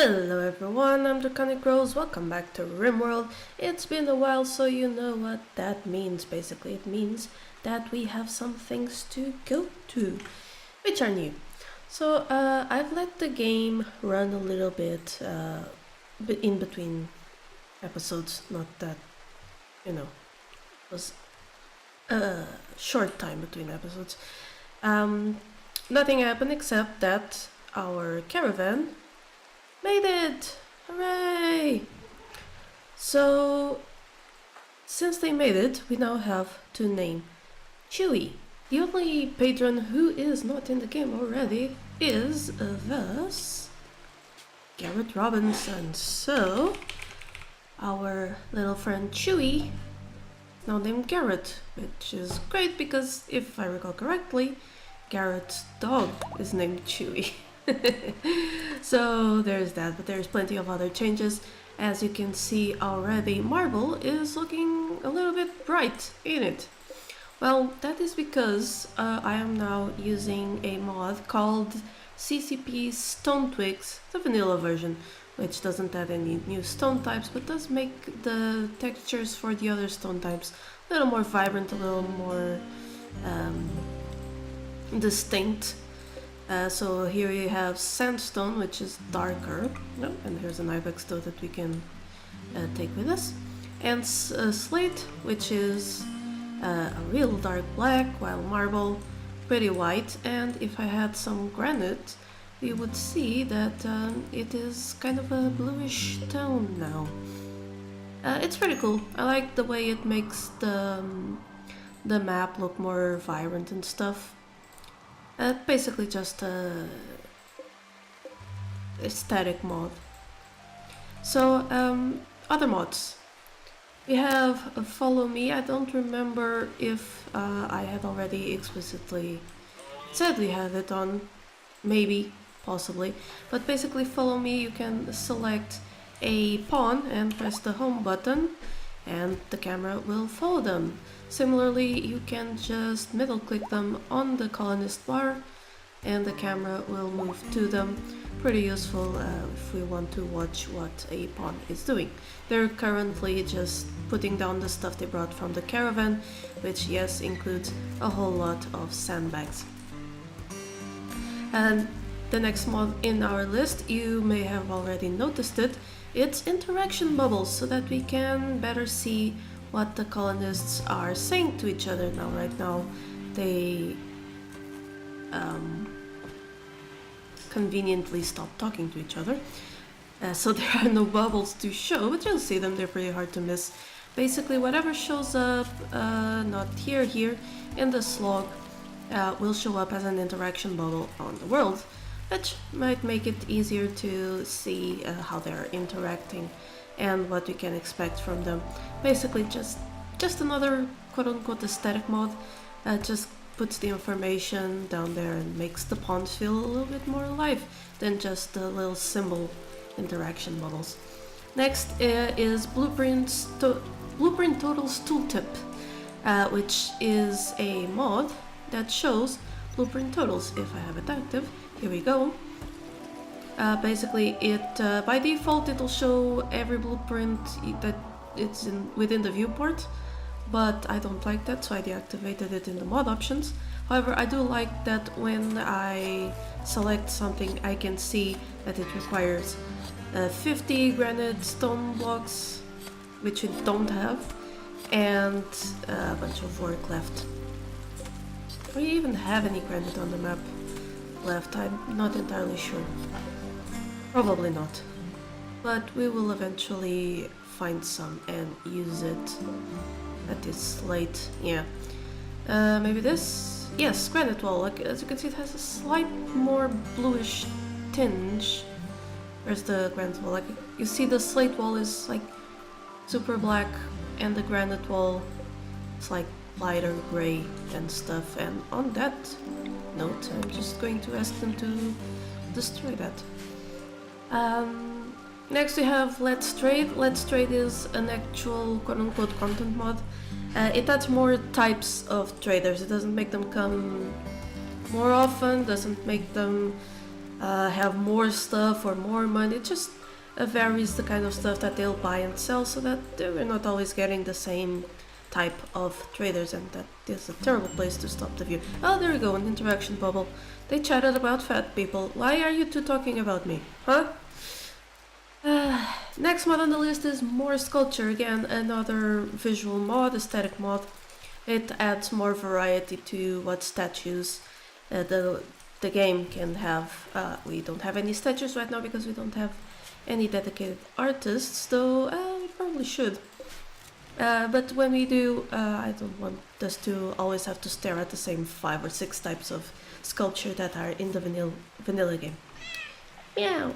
Hello everyone, I'm Draconicrose, welcome back to Rimworld. It's been a while, so you know what that means. Basically, it means that we have some things to go to, which are new. So I've let the game run a little bit in between episodes, not that, it was a short time between episodes. Nothing happened except that our caravan made it! Hooray! So, since they made it, we now have to name Chewie. The only patron who is not in the game already is thus Garrett Robinson. So, our little friend Chewie, now named Garrett, which is great because if I recall correctly, Garrett's dog is named Chewie. So there's that, but there's plenty of other changes. As you can see already, marble is looking a little bit bright, ain't it? Well, that is because I am now using a mod called CCP Stone Twigs, the vanilla version, which doesn't add any new stone types, but does make the textures for the other stone types a little more vibrant, a little more distinct. So here you have sandstone, which is darker, and here's an ibex toe that we can take with us, and slate, which is a real dark black, while marble pretty white. And if I had some granite, we would see that it is kind of a bluish tone now. It's pretty cool. I like the way it makes the map look more vibrant and stuff. Basically just a aesthetic mod. So other mods. We have follow me. I don't remember if I had already explicitly said we had it on. Maybe, possibly. But basically follow me, you can select a pawn and press the home button and the camera will follow them. Similarly, you can just middle click them on the colonist bar and the camera will move to them. Pretty useful if we want to watch what a pawn is doing. They're currently just putting down the stuff they brought from the caravan, which yes, includes a whole lot of sandbags. And the next mod in our list, you may have already noticed it, it's interaction bubbles, so that we can better see what the colonists are saying to each other. Now, right now, they conveniently stopped talking to each other, so there are no bubbles to show, but you'll see them, they're pretty hard to miss. Basically, whatever shows up, not here, in the slog, will show up as an interaction bubble on the world, which might make it easier to see how they're interacting and what we can expect from them. Basically just another quote-unquote aesthetic mod, just puts the information down there and makes the pawns feel a little bit more alive than just the little symbol interaction bubbles. Next is Blueprint Totals Tooltip, which is a mod that shows blueprint totals. If I have it active, here we go. Basically, it by default it'll show every blueprint that it's within the viewport, but I don't like that, so I deactivated it in the mod options. However, I do like that when I select something, I can see that it requires 50 granite stone blocks, which we don't have, and a bunch of work left. Do we even have any granite on the map left? I'm not entirely sure. Probably not, but we will eventually find some and use it. That is slate, yeah. Maybe this? Yes, granite wall. Like, as you can see, it has a slight more bluish tinge. Where's the granite wall? Like, you see the slate wall is like super black and the granite wall is like lighter gray and stuff. And on that note, I'm just going to ask them to destroy that. Next we have Let's Trade. Let's Trade is an actual quote-unquote content mod. It adds more types of traders. It doesn't make them come more often, doesn't make them have more stuff or more money. It just varies the kind of stuff that they'll buy and sell, so that we're not always getting the same type of traders, and that is a terrible place to stop the view. Oh, there we go, an interaction bubble. They chatted about fat people. Why are you two talking about me? Huh? Next mod on the list is more sculpture. Again, another visual mod, aesthetic mod. It adds more variety to what statues the game can have. We don't have any statues right now because we don't have any dedicated artists, though we probably should. But when we do, I don't want us to always have to stare at the same 5 or 6 types of sculpture that are in the vanilla game. Yeah.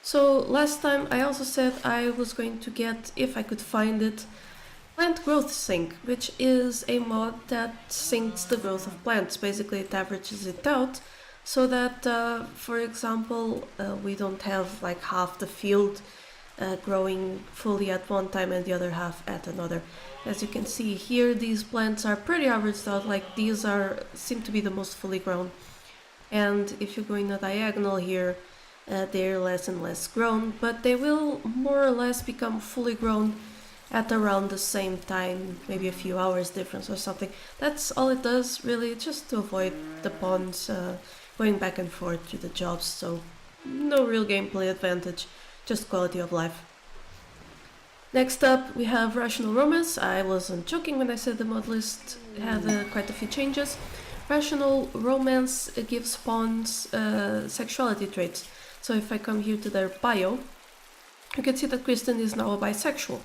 So last time I also said I was going to get, if I could find it, Plant Growth Sync, which is a mod that syncs the growth of plants. Basically it averages it out so that, for example, we don't have like half the field growing fully at one time and the other half at another. As you can see here, these plants are pretty averaged out, like these seem to be the most fully grown. And if you're going a diagonal here, they're less and less grown, but they will more or less become fully grown at around the same time, maybe a few hours difference or something. That's all it does, really, just to avoid the pawns going back and forth to the jobs, so no real gameplay advantage, just quality of life. Next up we have Rational Romance. I wasn't joking when I said the mod list had quite a few changes. Rational Romance gives pawns sexuality traits. So if I come here to their bio, you can see that Kristen is now a bisexual.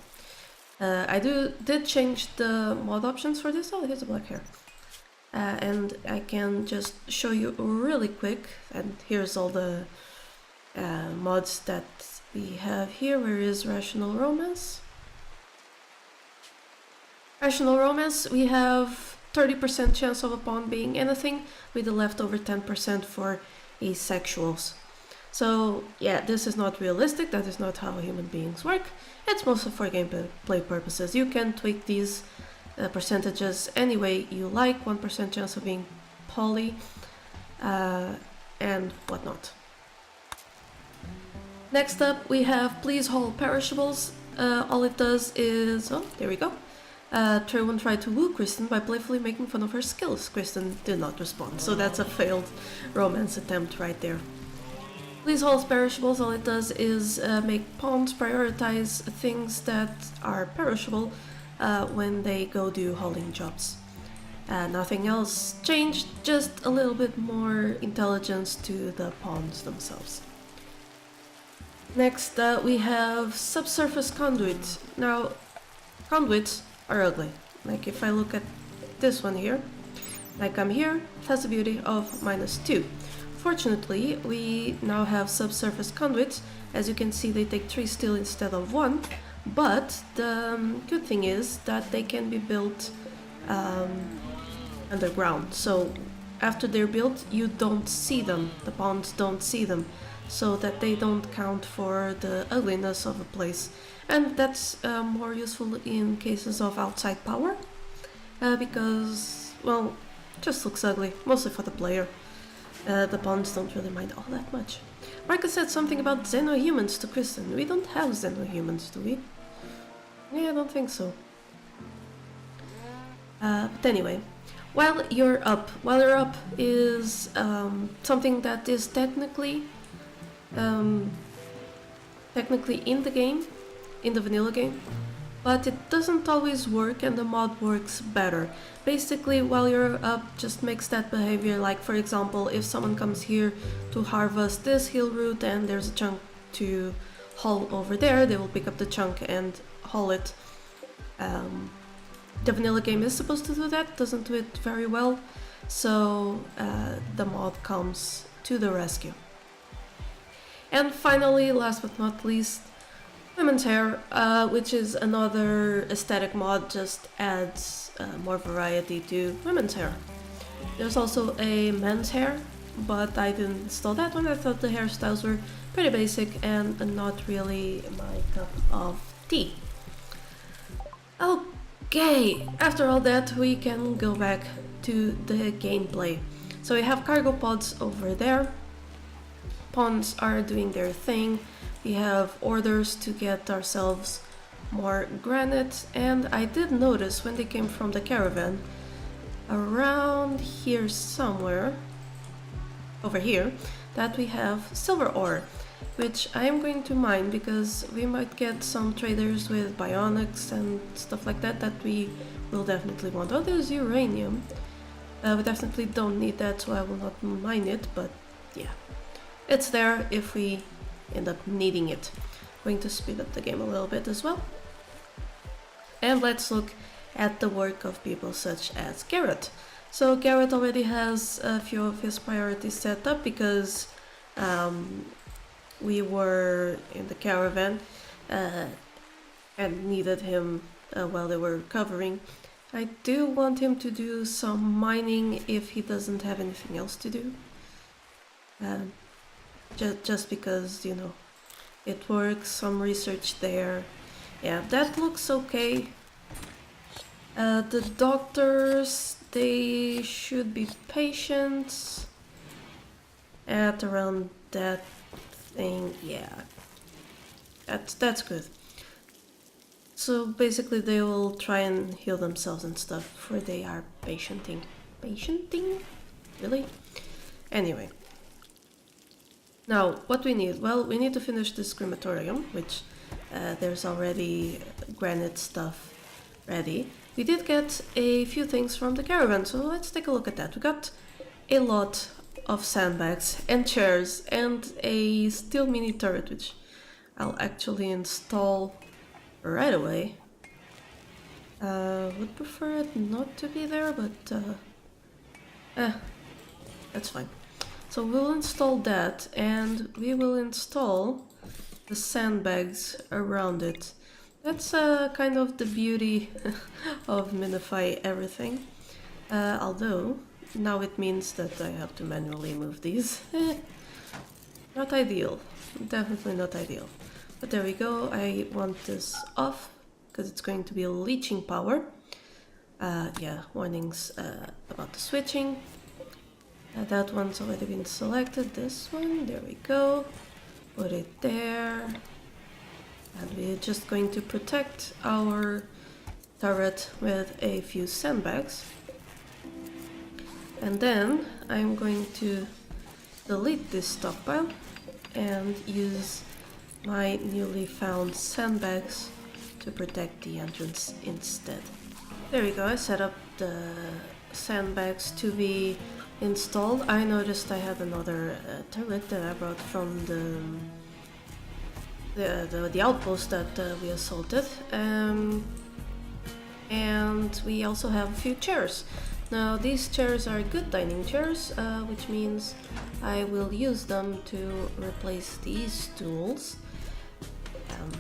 I did change the mod options for this. Oh, here's the black hair. And I can just show you really quick, and here's all the mods that we have here. Where is Rational Romance? Rational Romance, we have 30% chance of a pawn being anything, with the leftover 10% for asexuals. So yeah, this is not realistic, that is not how human beings work. It's mostly for gameplay purposes. You can tweak these percentages any way you like, 1% chance of being poly, and whatnot. Next up we have Please Haul Perishables. All it does is, oh, there we go. Trevon tried to woo Kristen by playfully making fun of her skills. Kristen did not respond, so that's a failed romance attempt right there. Please Haul Perishables, all it does is make pawns prioritize things that are perishable when they go do hauling jobs. Nothing else changed, just a little bit more intelligence to the pawns themselves. Next we have Subsurface Conduits. Now, conduits are ugly. Like if I look at this one here, like I'm here, it has the beauty of -2. Fortunately, we now have subsurface conduits. As you can see, they take 3 steel instead of 1, but the good thing is that they can be built underground. So after they're built, you don't see them, the pawns don't see them, so that they don't count for the ugliness of a place. And that's more useful in cases of outside power, because, well, it just looks ugly, mostly for the player. The pawns don't really mind all that much. Marcus said something about xenohumans to Kristen. We don't have xenohumans, do we? Yeah, I don't think so. But anyway, While You're Up. While You're Up is something that is technically in the game, in the vanilla game, but it doesn't always work, and the mod works better. Basically, While You're Up just makes that behavior, like for example, if someone comes here to harvest this hill root and there's a chunk to haul over there, they will pick up the chunk and haul it. The vanilla game is supposed to do that, doesn't do it very well, so the mod comes to the rescue. And finally, last but not least, Women's Hair, which is another aesthetic mod, just adds more variety to women's hair. There's also a men's hair, but I didn't install that one. I thought the hairstyles were pretty basic and not really my cup of tea. Okay, after all that, we can go back to the gameplay. So we have cargo pods over there. pawns are doing their thing. We have orders to get ourselves more granite, and I did notice when they came from the caravan, around here somewhere, over here, that we have silver ore, which I am going to mine because we might get some traders with bionics and stuff like that that we will definitely want. Oh, there's uranium. We definitely don't need that, so I will not mine it, but yeah, it's there if we end up needing it. Going to speed up the game a little bit as well. And let's look at the work of people such as Garrett. So Garrett already has a few of his priorities set up because we were in the caravan and needed him while they were recovering. I do want him to do some mining if he doesn't have anything else to do. Just because, you know, it works, some research there. Yeah, that looks okay. The doctors, they should be patient at around that thing. Yeah, that's good. So basically they will try and heal themselves and stuff before they are patienting. Patienting? Really? Anyway. Now, what we need? Well, we need to finish this crematorium, which there's already granite stuff ready. We did get a few things from the caravan, so let's take a look at that. We got a lot of sandbags and chairs and a steel mini turret, which I'll actually install right away. Would prefer it not to be there, but that's fine. So we'll install that, and we will install the sandbags around it. That's kind of the beauty of minify everything. Although, now it means that I have to manually move these. Not ideal. Definitely not ideal. But there we go. I want this off, because it's going to be leeching power. Yeah, warnings about the switching. That one's already been selected. This one, there we go. Put it there. And we're just going to protect our turret with a few sandbags. And then I'm going to delete this stockpile and use my newly found sandbags to protect the entrance instead. There we go, I set up the sandbags to be installed. I noticed I had another turret that I brought from the outpost that we assaulted, and we also have a few chairs. Now these chairs are good dining chairs, which means I will use them to replace these stools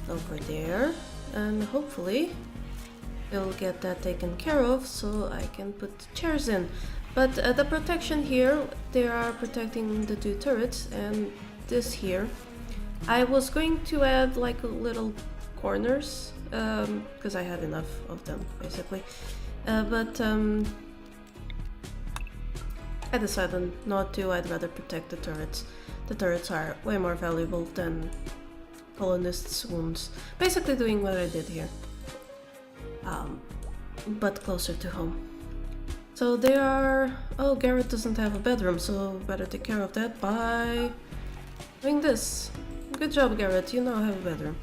over there, and hopefully they'll get that taken care of so I can put chairs in. But the protection here, they are protecting the two turrets, and this here, I was going to add like little corners, because I have enough of them basically, but I decided not to. I'd rather protect the turrets. The turrets are way more valuable than colonists' wounds. Basically doing what I did here, but closer to home. So they are... oh, Garrett doesn't have a bedroom, so better take care of that by doing this. Good job, Garrett, you now have a bedroom.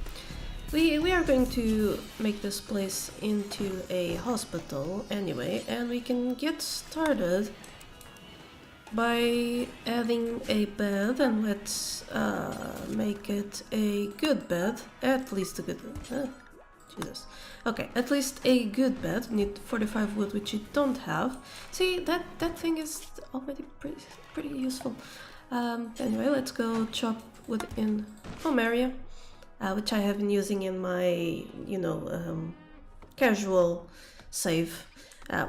We are going to make this place into a hospital anyway, and we can get started by adding a bed, and let's make it a good bed, at least a good... Jesus. Okay, at least a good bed. We need 45 wood, which you don't have. See, that thing is already pretty useful. Anyway, let's go chop wood in home area, which I have been using in my, you know, casual save,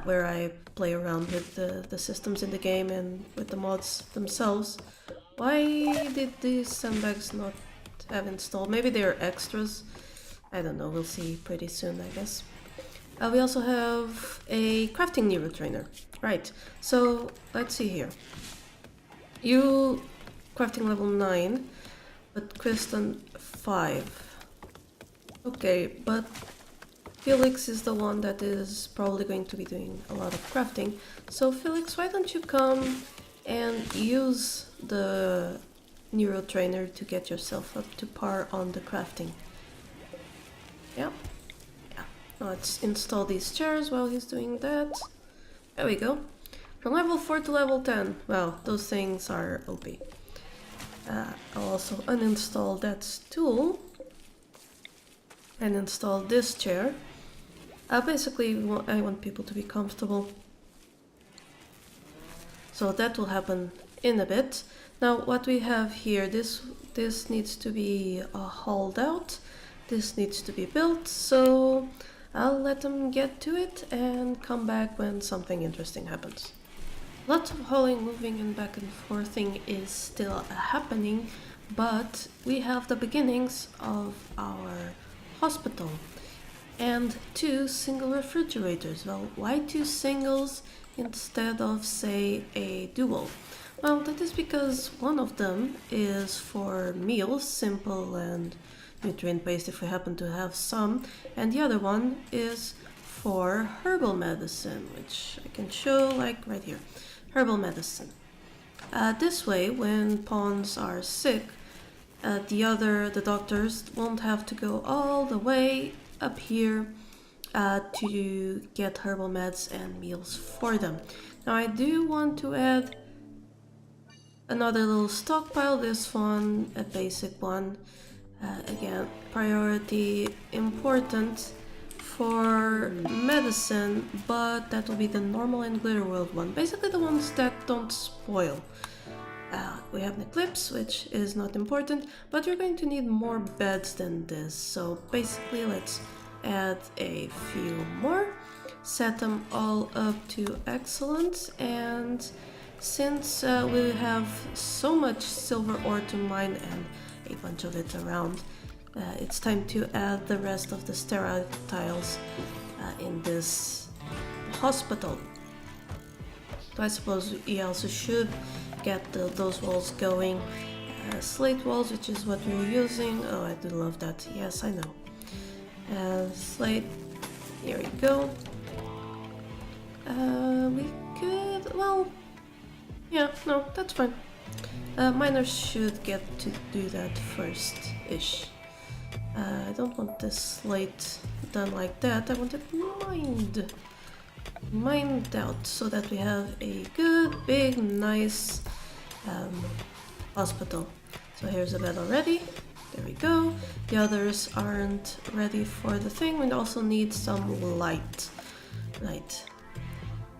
where I play around with the systems in the game and with the mods themselves. Why did these sandbags not have installed? Maybe they're extras. I don't know, we'll see pretty soon, I guess. We also have a crafting neurotrainer. Right, so let's see here. You crafting level 9, but Kristen 5. Okay, but Felix is the one that is probably going to be doing a lot of crafting. So Felix, why don't you come and use the Neuro Trainer to get yourself up to par on the crafting? Yeah. Let's install these chairs while he's doing that. There we go. From level 4 to level 10. Well, those things are OP. I'll also uninstall that tool and install this chair. Basically, I want people to be comfortable. So that will happen in a bit. Now, what we have here, this needs to be hauled out. This needs to be built, so I'll let them get to it and come back when something interesting happens. Lots of hauling, moving and back and forthing is still happening, but we have the beginnings of our hospital and 2 single refrigerators. Well, why 2 singles instead of, say, a dual? Well, that is because one of them is for meals, simple and nutrient-based if we happen to have some, and the other one is for herbal medicine, which I can show like right here. Herbal medicine. This way, when pawns are sick, the doctors won't have to go all the way up here to get herbal meds and meals for them. Now I do want to add another little stockpile, this one a basic one. Again, priority important for medicine, but that will be the normal and glitter world one. Basically the ones that don't spoil. We have an eclipse, which is not important, but you're going to need more beds than this. So basically let's add a few more, set them all up to excellent, and since we have so much silver ore to mine and a bunch of it around, it's time to add the rest of the sterile tiles in this hospital. So I suppose we also should get those walls going. Slate walls, which is what we're using. Oh, I do love that. Yes, I know. Slate. Here we go. We could... well... yeah, no, that's fine. Miners should get to do that first-ish. I don't want this slate done like that. I want it mined out so that we have a good, big, nice hospital. So here's a bed already. There we go. The others aren't ready for the thing. We also need some light.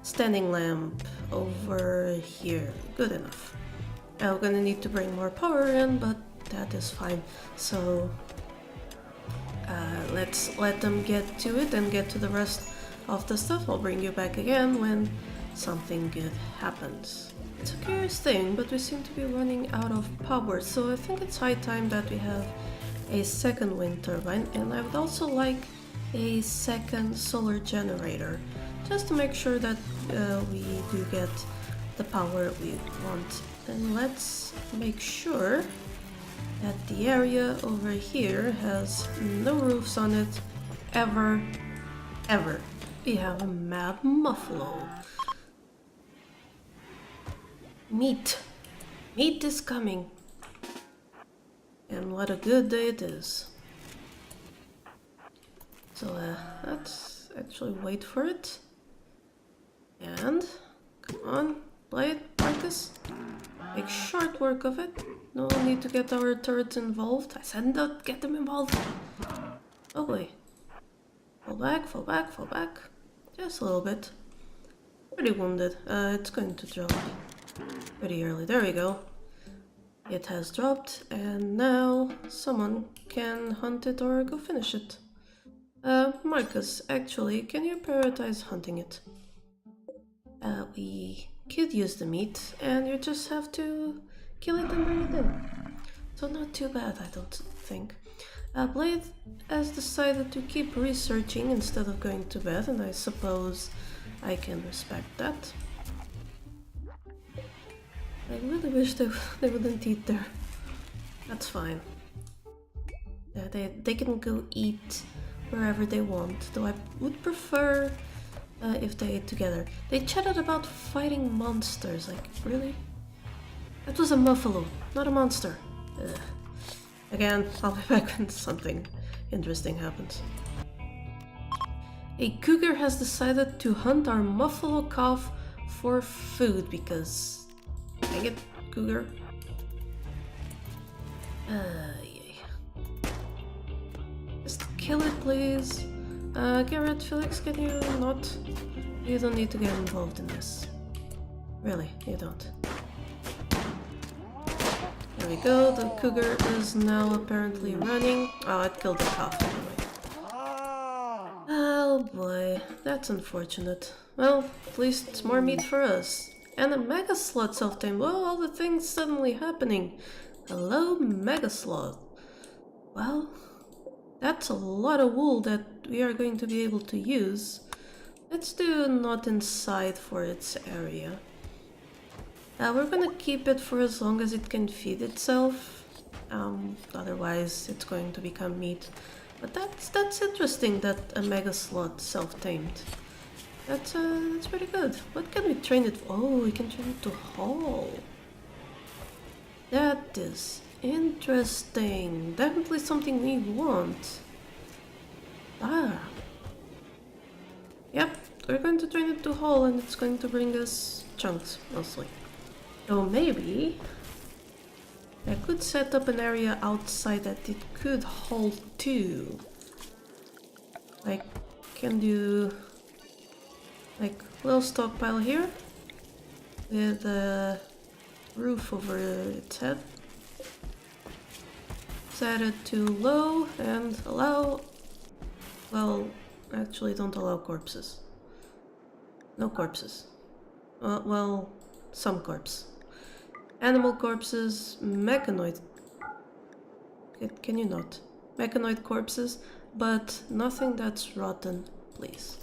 Standing lamp over here. Good enough. We're gonna need to bring more power in, but that is fine. So let's let them get to it and get to the rest of the stuff. I'll bring you back again when something good happens. It's a curious thing, but we seem to be running out of power, so I think it's high time that we have a second wind turbine, and I would also like a second solar generator, just to make sure that we do get the power we want. And let's make sure that the area over here has no roofs on it, ever. We have a mad muffalo. Meat is coming. And what a good day it is. So let's actually wait for it. And, come on, Blade, Marcus. Make short work of it. No need to get our turrets involved. I said not get them involved. Oh boy. Fall back. Just a little bit. Pretty wounded. It's going to drop pretty early. There we go. It has dropped, and now someone can hunt it or go finish it. Marcus, actually, can you prioritize hunting it? We could use the meat, and you just have to kill it and bring it in. So not too bad, I don't think. Blade has decided to keep researching instead of going to bed, and I suppose I can respect that. I really wish they wouldn't eat there. That's fine. Yeah, they can go eat wherever they want, though I would prefer if they ate together. They chatted about fighting monsters, like, really? That was a muffalo, not a monster. Ugh. Again, I'll be back when something interesting happens. A cougar has decided to hunt our muffalo calf for food because... Dang it, cougar. Yay. Just kill it, please. Garrett, Felix, can you not? You don't need to get involved in this. Really, you don't. There we go, the cougar is now apparently running. Oh, it killed the calf anyway. Oh boy, that's unfortunate. Well, at least it's more meat for us. And a mega sloth self-tamed. Whoa, all the things suddenly happening. Hello, mega sloth. Well, that's a lot of wool that we are going to be able to use. Let's do not inside for its area. We're gonna keep it for as long as it can feed itself. Otherwise, it's going to become meat. But that's interesting that a mega sloth self-tamed. That's pretty good. What can we train it for? Oh, we can train it to haul. That is interesting. Definitely something we want. Yep, we're going to train it to haul and it's going to bring us chunks, mostly. So maybe I could set up an area outside that it could haul to. I can do like a little stockpile here with a roof over its head. Set it to low and allow, well, actually don't allow corpses. No corpses. Well, some corpse. Animal corpses, mechanoid. Can you not? Mechanoid corpses, but nothing that's rotten, please.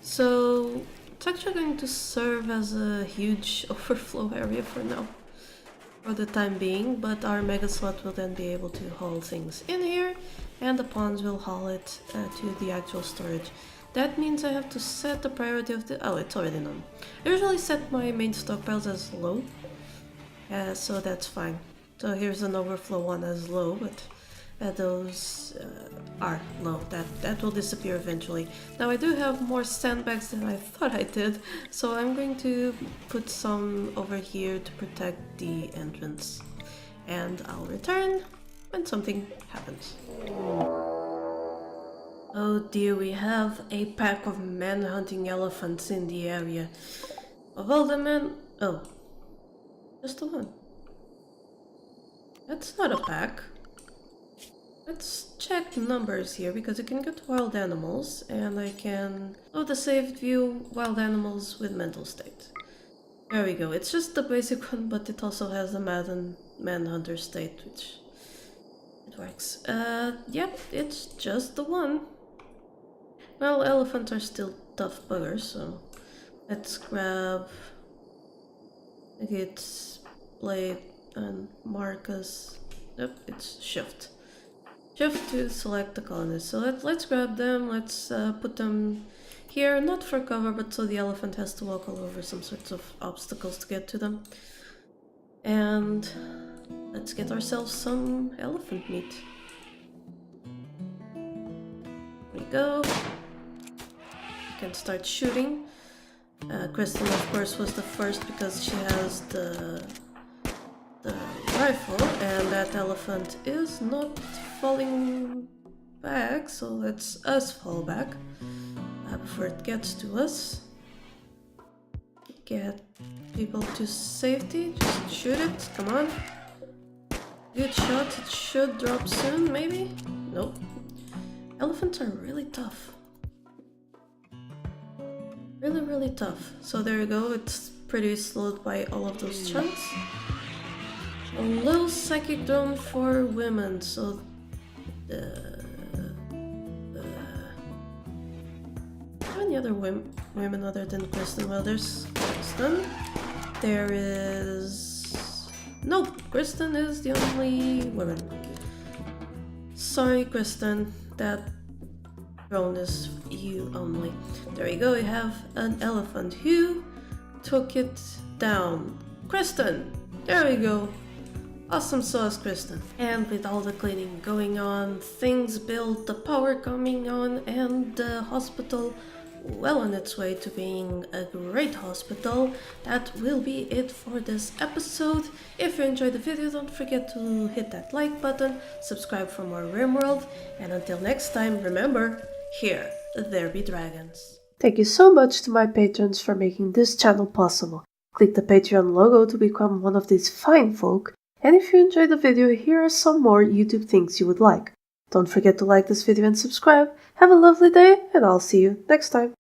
So it's actually going to serve as a huge overflow area for now, for the time being, but our mega slot will then be able to haul things in here, and the pawns will haul it to the actual storage. That means I have to set the priority of the... Oh, it's already known. I usually set my main stockpiles as low, so that's fine. So here's an overflow one as low, but those are low. That will disappear eventually. Now I do have more sandbags than I thought I did, so I'm going to put some over here to protect the entrance. And I'll return when something happens. Oh dear, we have a pack of man-hunting elephants in the area. Of all the men... Oh. Just the one. That's not a pack. Let's check numbers here, because you can get wild animals, and I can... Oh, the saved view, wild animals with mental state. There we go. It's just the basic one, but it also has the manhunter state, which... It works. Yep, it's just the one. Well, elephants are still tough buggers, so... Let's grab... It's Blade and Marcus. Nope, it's Shift. Shift to select the colonists. So let's grab them, let's put them here, not for cover, but so the elephant has to walk all over some sorts of obstacles to get to them. And let's get ourselves some elephant meat. There we go. Can start shooting. Kristen, of course, was the first because she has the rifle, and that elephant is not falling back, so let's us fall back before it gets to us. Get people to safety, just shoot it, come on. Good shot, it should drop soon, maybe? Nope. Elephants are really tough. Really, really tough. So there you go, it's pretty slowed by all of those chunks. A little psychic drone for women, so... Any other women other than Kristen? Well, there's Kristen. There is... Nope, Kristen is the only woman. Sorry, Kristen, that throne is you only. There you go, you have an elephant. Who took it down? Kristen! There we go. Awesome sauce, Kristen. And with all the cleaning going on, things built, the power coming on, and the hospital well on its way to being a great hospital, that will be it for this episode. If you enjoyed the video, don't forget to hit that like button, subscribe for more Rimworld, and until next time, remember, here there be dragons. Thank you so much to my patrons for making this channel possible. Click the Patreon logo to become one of these fine folk. And if you enjoyed the video, here are some more YouTube things you would like. Don't forget to like this video and subscribe. Have a lovely day, and I'll see you next time.